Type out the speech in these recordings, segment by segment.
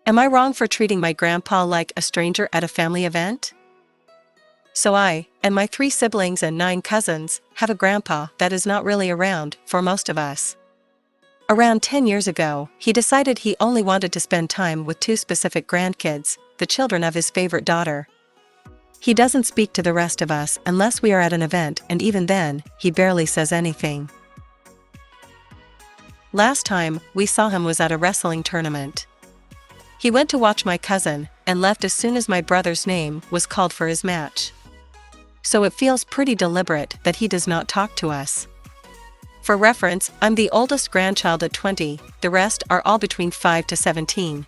Am I wrong for treating my grandpa like a stranger at a family event? So I, and my 3 siblings and 9 cousins, have a grandpa that is not really around for most of us. Around 10 years ago, he decided he only wanted to spend time with 2 specific grandkids, the children of his favorite daughter. He doesn't speak to the rest of us unless we are at an event, and even then, he barely says anything. Last time we saw him was at a wrestling tournament. He went to watch my cousin, and left as soon as my brother's name was called for his match. So it feels pretty deliberate that he does not talk to us. For reference, I'm the oldest grandchild at 20, the rest are all between 5 to 17.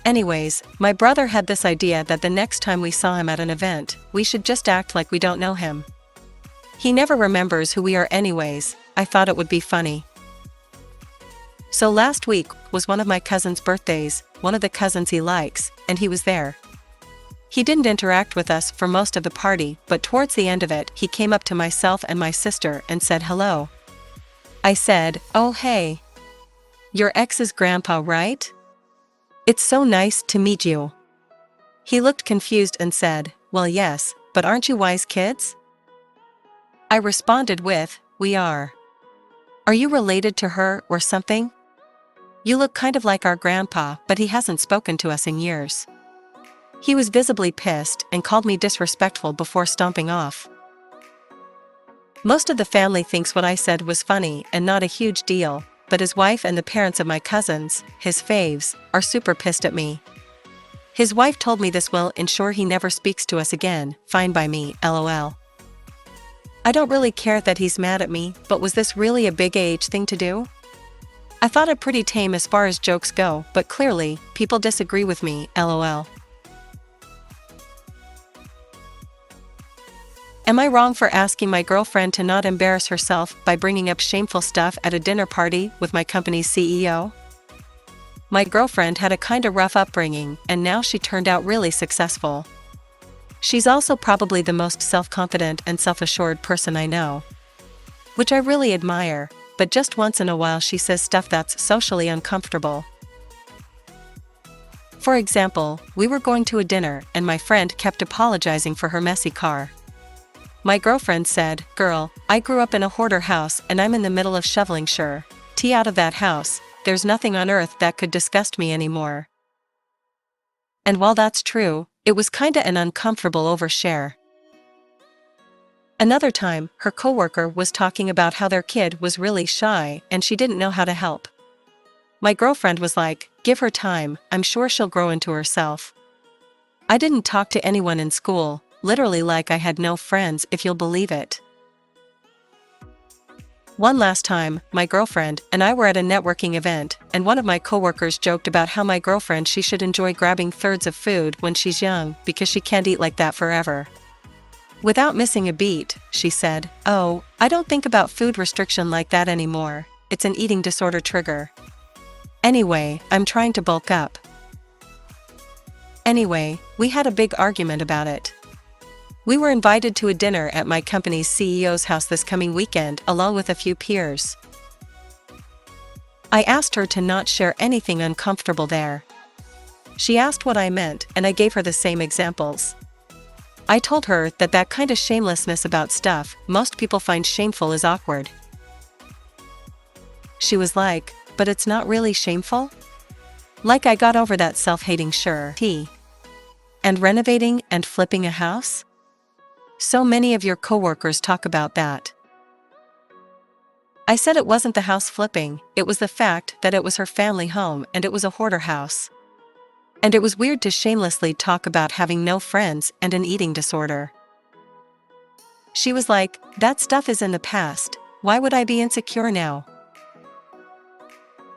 Anyways, my brother had this idea that the next time we saw him at an event, we should just act like we don't know him. He never remembers who we are anyways. I thought it would be funny. So last week was one of my cousin's birthdays, one of the cousins he likes, and he was there. He didn't interact with us for most of the party, but towards the end of it he came up to myself and my sister and said hello. I said, "Oh hey. Your ex's grandpa, right? It's so nice to meet you." He looked confused and said, "Well yes, but aren't you wise kids?" I responded with, "We are." "Are you related to her or something? You look kind of like our grandpa, but he hasn't spoken to us in years." He was visibly pissed and called me disrespectful before stomping off. Most of the family thinks what I said was funny and not a huge deal, but his wife and the parents of my cousins, his faves, are super pissed at me. His wife told me this will ensure he never speaks to us again. Fine by me, lol. I don't really care that he's mad at me, but was this really a big age thing to do? I thought it pretty tame as far as jokes go, but clearly, people disagree with me, lol. Am I wrong for asking my girlfriend to not embarrass herself by bringing up shameful stuff at a dinner party with my company's CEO? My girlfriend had a kinda rough upbringing, and now she turned out really successful. She's also probably the most self-confident and self-assured person I know. Which I really admire, but just once in a while she says stuff that's socially uncomfortable. For example, we were going to a dinner and my friend kept apologizing for her messy car. My girlfriend said, "Girl, I grew up in a hoarder house and I'm in the middle of shoveling tea out of that house. There's nothing on earth that could disgust me anymore." And while that's true, it was kinda an uncomfortable overshare. Another time, her coworker was talking about how their kid was really shy and she didn't know how to help. My girlfriend was like, "Give her time, I'm sure she'll grow into herself." I didn't talk to anyone in school, literally like I had no friends, if you'll believe it. One last time, my girlfriend and I were at a networking event, and one of my coworkers joked about how my girlfriend she should enjoy grabbing thirds of food when she's young because she can't eat like that forever. Without missing a beat, she said, "Oh, I don't think about food restriction like that anymore, it's an eating disorder trigger. Anyway, I'm trying to bulk up." Anyway, we had a big argument about it. We were invited to a dinner at my company's CEO's house this coming weekend along with a few peers. I asked her to not share anything uncomfortable there. She asked what I meant and I gave her the same examples. I told her that that kind of shamelessness about stuff most people find shameful is awkward. She was like, "But it's not really shameful? Like I got over that self-hating tea. And renovating and flipping a house? So many of your coworkers talk about that." I said it wasn't the house flipping, it was the fact that it was her family home and it was a hoarder house. And it was weird to shamelessly talk about having no friends and an eating disorder. She was like, "That stuff is in the past, why would I be insecure now?"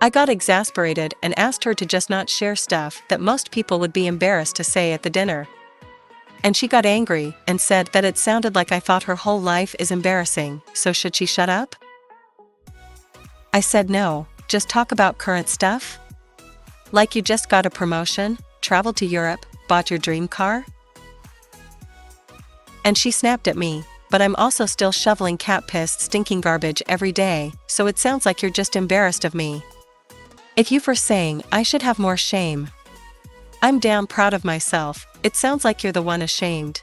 I got exasperated and asked her to just not share stuff that most people would be embarrassed to say at the dinner. And she got angry and said that it sounded like I thought her whole life is embarrassing, so should she shut up? I said no, just talk about current stuff? Like you just got a promotion, traveled to Europe, bought your dream car? And she snapped at me, "But I'm also still shoveling cat piss stinking garbage every day, so it sounds like you're just embarrassed of me." If you for saying I should have more shame. I'm damn proud of myself, it sounds like you're the one ashamed.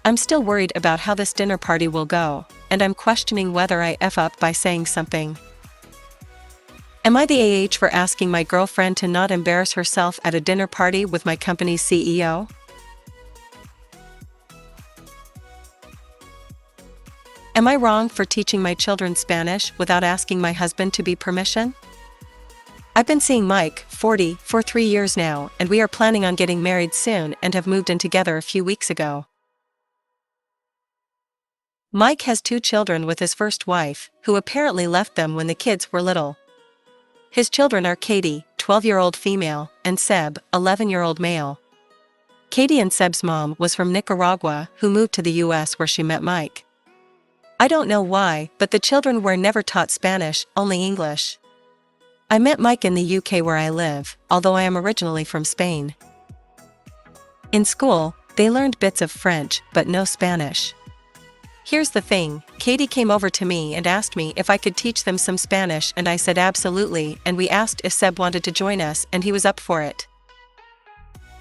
I'm still worried about how this dinner party will go, and I'm questioning whether I F up by saying something. Am I the AH for asking my girlfriend to not embarrass herself at a dinner party with my company's CEO? Am I wrong for teaching my children Spanish without asking my husband to be permission? I've been seeing Mike, 40, for 3 years now, and we are planning on getting married soon and have moved in together a few weeks ago. Mike has 2 children with his first wife, who apparently left them when the kids were little. His children are Katie, 12-year-old female, and Seb, 11-year-old male. Katie and Seb's mom was from Nicaragua, who moved to the US where she met Mike. I don't know why, but the children were never taught Spanish, only English. I met Mike in the UK where I live, although I am originally from Spain. In school, they learned bits of French, but no Spanish. Here's the thing, Katie came over to me and asked me if I could teach them some Spanish, and I said absolutely, and we asked if Seb wanted to join us and he was up for it.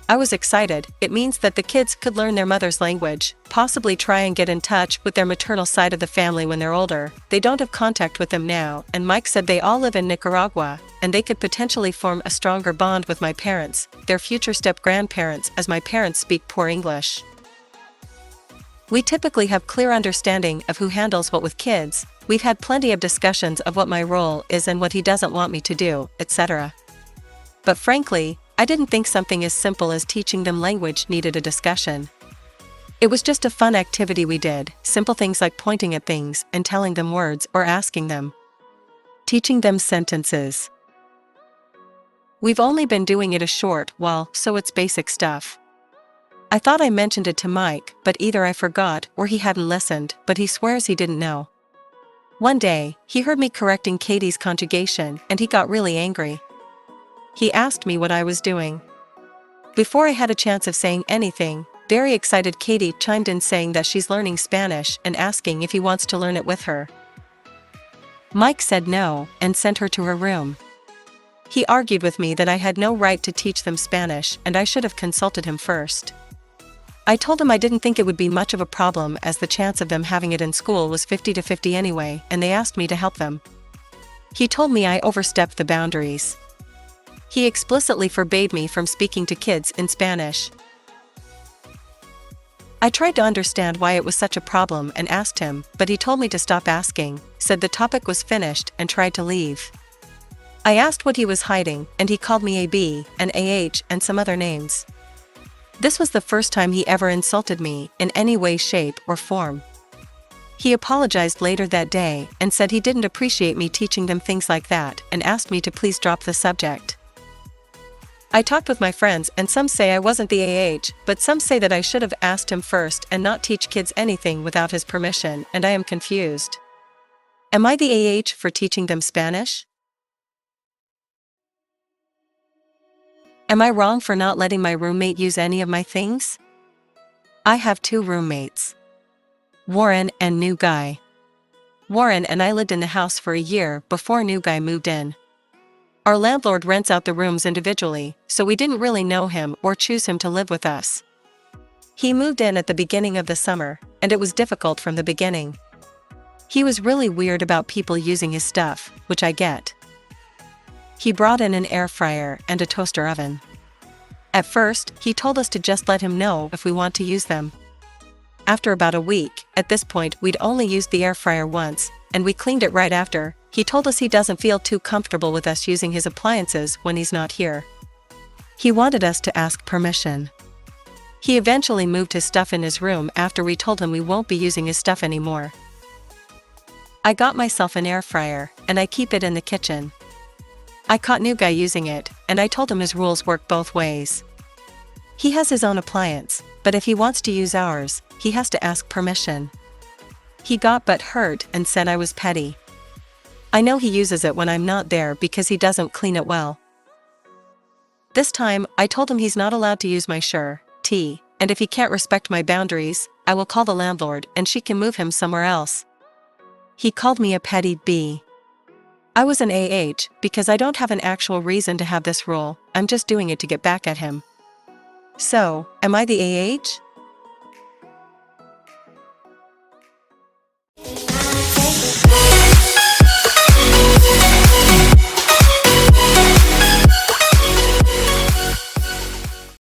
I was excited. It means that the kids could learn their mother's language, possibly try and get in touch with their maternal side of the family when they're older. They don't have contact with them now, and Mike said they all live in Nicaragua, and they could potentially form a stronger bond with my parents, their future step-grandparents, as my parents speak poor English. We typically have clear understanding of who handles what with kids. We've had plenty of discussions of what my role is and what he doesn't want me to do, etc. But frankly, I didn't think something as simple as teaching them language needed a discussion. It was just a fun activity we did, simple things like pointing at things and telling them words or asking them. Teaching them sentences. We've only been doing it a short while, so it's basic stuff. I thought I mentioned it to Mike, but either I forgot or he hadn't listened, but he swears he didn't know. One day, he heard me correcting Katie's conjugation and he got really angry. He asked me what I was doing. Before I had a chance of saying anything, very excited Katie chimed in saying that she's learning Spanish and asking if he wants to learn it with her. Mike said no and sent her to her room. He argued with me that I had no right to teach them Spanish and I should have consulted him first. I told him I didn't think it would be much of a problem as the chance of them having it in school was 50-50 anyway, and they asked me to help them. He told me I overstepped the boundaries. He explicitly forbade me from speaking to kids in Spanish. I tried to understand why it was such a problem and asked him, but he told me to stop asking, said the topic was finished and tried to leave. I asked what he was hiding, and he called me AB, and AH, and some other names. This was the first time he ever insulted me, in any way, shape, or form. He apologized later that day, and said he didn't appreciate me teaching them things like that, and asked me to please drop the subject. I talked with my friends and some say I wasn't the AH, but some say that I should have asked him first and not teach kids anything without his permission, and I am confused. Am I the AH for teaching them Spanish? Am I wrong for not letting my roommate use any of my things? I have 2 roommates. Warren and New Guy. Warren and I lived in the house for a year before New Guy moved in. Our landlord rents out the rooms individually, so we didn't really know him or choose him to live with us. He moved in at the beginning of the summer, and it was difficult from the beginning. He was really weird about people using his stuff, which I get. He brought in an air fryer and a toaster oven. At first, he told us to just let him know if we want to use them. After about a week, at this point we'd only used the air fryer once, and we cleaned it right after, he told us he doesn't feel too comfortable with us using his appliances when he's not here. He wanted us to ask permission. He eventually moved his stuff in his room after we told him we won't be using his stuff anymore. I got myself an air fryer, and I keep it in the kitchen. I caught New Guy using it, and I told him his rules work both ways. He has his own appliance, but if he wants to use ours, he has to ask permission. He got but hurt and said I was petty. I know he uses it when I'm not there because he doesn't clean it well. This time, I told him he's not allowed to use my tea, and if he can't respect my boundaries, I will call the landlord and she can move him somewhere else. He called me a petty bee. I was an AH because I don't have an actual reason to have this rule, I'm just doing it to get back at him. So, am I the AH?